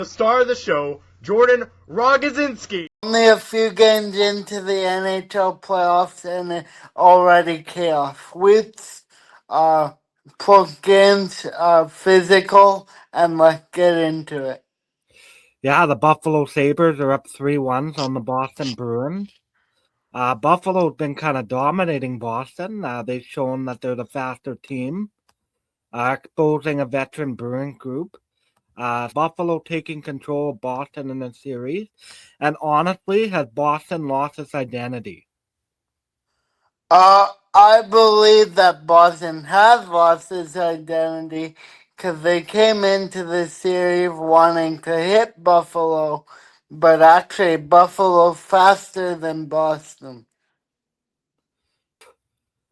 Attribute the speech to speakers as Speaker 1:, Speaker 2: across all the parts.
Speaker 1: The star of the show, Jordan Rogozinski.
Speaker 2: Only a few games into the NHL playoffs and already chaos. Weeks, plus games, physical, and let's get into it.
Speaker 3: Yeah, the Buffalo Sabres are up 3-1 on the Boston Bruins. Buffalo's been kind of dominating Boston. They've shown that they're the faster team, exposing a veteran Bruins group. Buffalo taking control of Boston in the series. And honestly, has Boston lost its identity?
Speaker 2: I believe that Boston has lost its identity because they came into the series wanting to hit Buffalo, but actually Buffalo faster than Boston.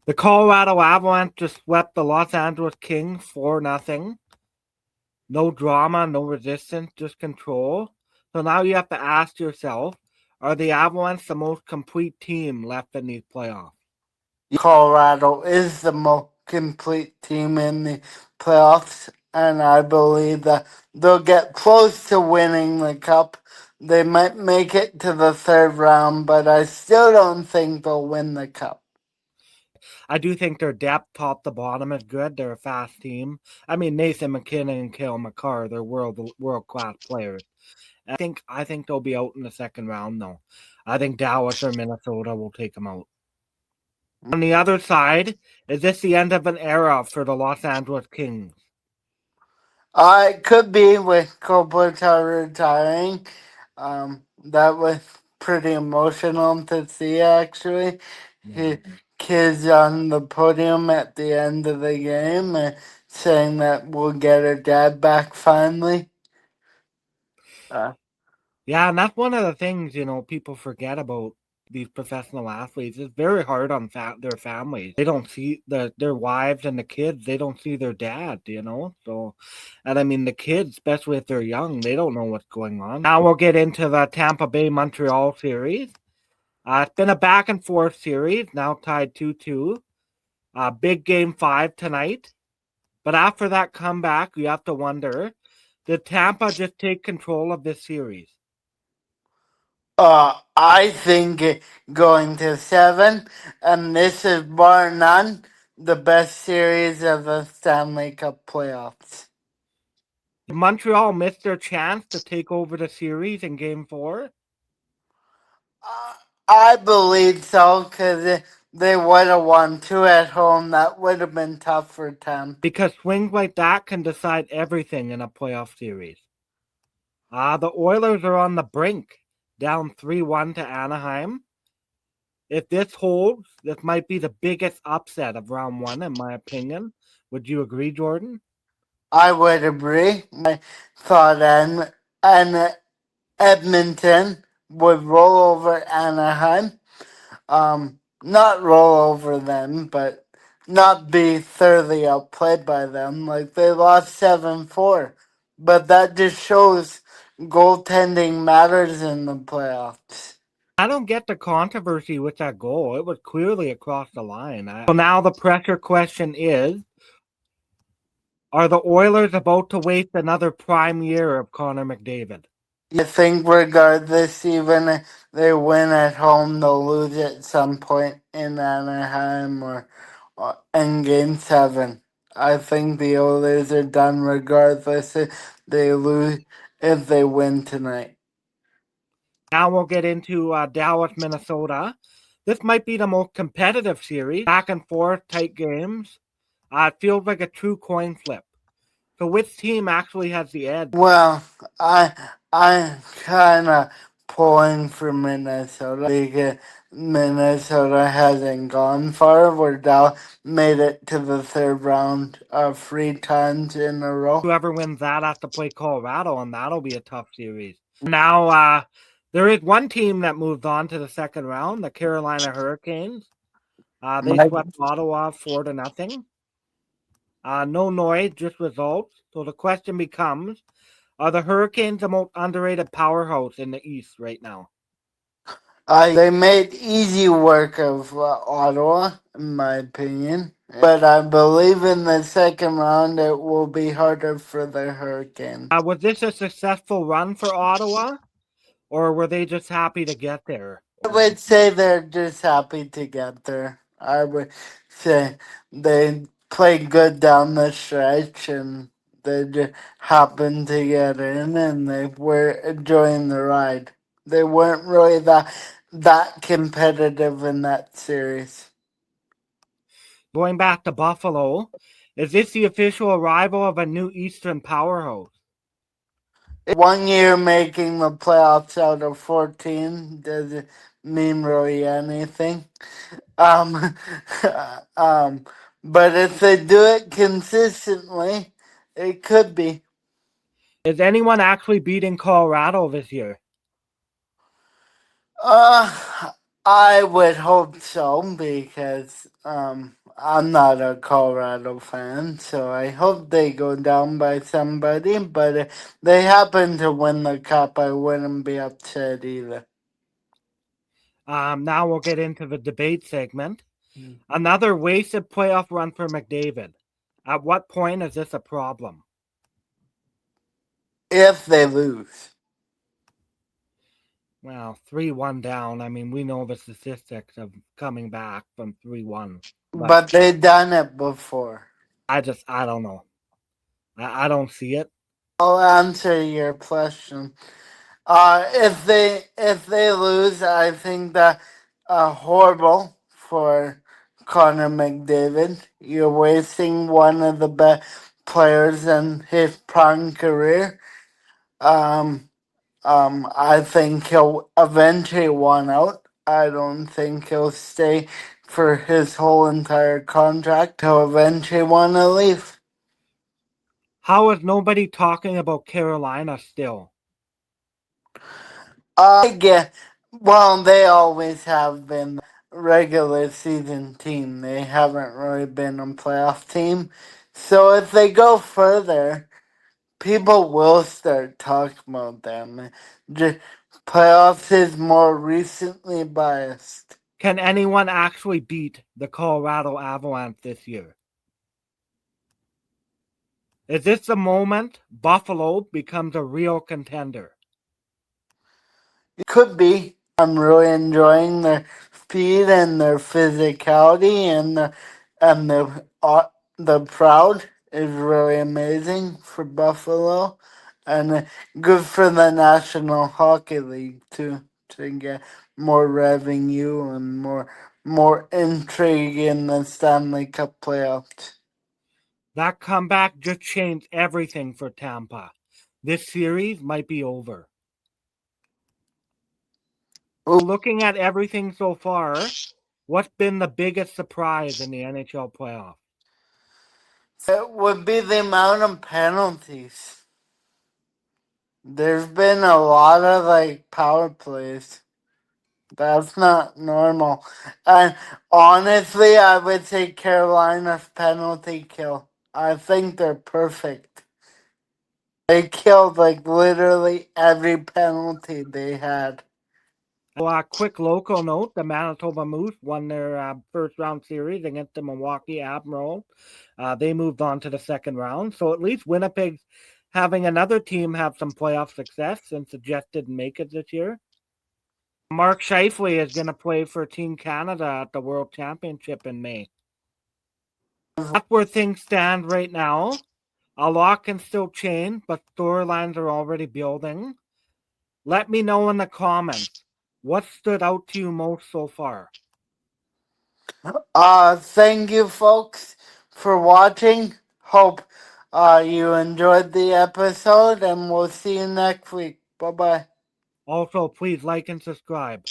Speaker 3: The Colorado Avalanche just swept the Los Angeles Kings 4-0. No drama, no resistance, just control. So now you have to ask yourself, are the Avalanche the most complete team left in these playoffs?
Speaker 2: Colorado is the most complete team in the playoffs, and I believe that they'll get close to winning the cup. They might make it to the third round, but I still don't think they'll win the cup.
Speaker 3: I do think their depth, top to bottom, is good. They're a fast team. I mean, Nathan McKinnon and Cale Makar, they're world class players. I think they'll be out in the second round, though. I think Dallas or Minnesota will take them out. On the other side, is this the end of an era for the Los Angeles Kings?
Speaker 2: It could be with Kopitar retiring. That was pretty emotional to see, actually. His kids on the podium at the end of the game saying that we'll get our dad back finally.
Speaker 3: Yeah, and that's one of the things, people forget about these professional athletes. It's very hard on their families. They don't see their wives and the kids. They don't see their dad, So, and I mean, the kids, especially if they're young, they don't know what's going on. Now we'll get into the Tampa Bay Montreal series. It's been a back and forth series, now tied 2-2. Big game 5 tonight. But after that comeback, you have to wonder, did Tampa just take control of this series?
Speaker 2: I think going to 7, and this is bar none the best series of the Stanley Cup playoffs.
Speaker 3: Did Montreal missed their chance to take over the series in Game 4?
Speaker 2: I believe so, because they would have won 2 at home. That would have been tough for Tampa.
Speaker 3: Because swings like that can decide everything in a playoff series. The Oilers are on the brink, down 3-1 to Anaheim. If this holds, this might be the biggest upset of round 1, in my opinion. Would you agree, Jordan?
Speaker 2: I would agree. I thought and Edmonton would roll over Anaheim. Not roll over them, but not be thoroughly outplayed by them. Like, they lost 7-4. But that just shows goaltending matters in the playoffs.
Speaker 3: I don't get the controversy with that goal. It was clearly across the line. So now the pressure question is, are the Oilers about to waste another prime year of Connor McDavid?
Speaker 2: I think regardless, even if they win at home, they'll lose at some point in Anaheim or in Game 7. I think the Oilers are done regardless if they lose, if they win tonight.
Speaker 3: Now we'll get into Dallas, Minnesota. This might be the most competitive series. Back and forth, tight games. It feels like a true coin flip. So which team actually has the edge?
Speaker 2: Well, I'm kind of pulling for Minnesota because Minnesota hasn't gone far. Where Dallas made it to the third round 3 times in a row.
Speaker 3: Whoever wins that has to play Colorado, and that'll be a tough series. Now, there is one team that moved on to the second round, the Carolina Hurricanes. They swept Ottawa 4-0. No noise, just results. So the question becomes, are the Hurricanes the most underrated powerhouse in the East right now?
Speaker 2: They made easy work of Ottawa. in my opinion. But I believe in the second round it will be harder for the Hurricanes.
Speaker 3: Was this a successful run for Ottawa, or were they just happy to get there?
Speaker 2: I would say they're just happy to get there. I would say they played good down the stretch and they just happened to get in and they were enjoying the ride. They weren't really that competitive in that series.
Speaker 3: Going back to Buffalo, is this the official arrival of a new Eastern powerhouse?
Speaker 2: 1 year making the playoffs out of 14 doesn't mean really anything. Um, but if they do it consistently, it could be.
Speaker 3: Is anyone actually beating Colorado this year?
Speaker 2: I would hope so because I'm not a Colorado fan, so I hope they go down by somebody. But if they happen to win the cup, I wouldn't be upset either.
Speaker 3: Now we'll get into the debate segment. Another wasted playoff run for McDavid. At what point is this a problem?
Speaker 2: If they lose.
Speaker 3: Well, 3-1 down. I mean, we know the statistics of coming back from 3-1.
Speaker 2: But they've done it before.
Speaker 3: I don't know. I don't see it.
Speaker 2: I'll answer your question. If they lose, I think that horrible for Connor McDavid. You're wasting one of the best players in his prime career. I think he'll eventually want out. I don't think he'll stay for his whole entire contract. He'll eventually want to leave.
Speaker 3: How is nobody talking about Carolina still?
Speaker 2: Well, they always have been the regular season team. They haven't really been a playoff team. So if they go further, people will start talking about them. Just, playoffs is more recently biased.
Speaker 3: Can anyone actually beat the Colorado Avalanche this year? Is this the moment Buffalo becomes a real contender?
Speaker 2: It could be. I'm really enjoying their speed and their physicality and the crowd is really amazing for Buffalo and good for the National Hockey League too to get more revenue and more intrigue in the Stanley Cup playoffs.
Speaker 3: That comeback just changed everything for Tampa. This series might be over. Looking at everything so far, what's been the biggest surprise in the NHL playoffs?
Speaker 2: It would be the amount of penalties. There's been a lot of power plays. That's not normal. And honestly, I would say Carolina's penalty kill. I think they're perfect. They killed literally every penalty they had.
Speaker 3: Quick local note, the Manitoba Moose won their first round series against the Milwaukee Admiral. They moved on to the second round. So at least Winnipeg's having another team have some playoff success since it just didn't make it this year. Mark Scheifele is going to play for Team Canada at the World Championship in May. That's where things stand right now. A lot can still change, but storylines are already building. Let me know in the comments. What stood out to you most so far?
Speaker 2: Thank you folks for watching. Hope you enjoyed the episode and we'll see you next week. Bye bye.
Speaker 3: Also, please like and subscribe.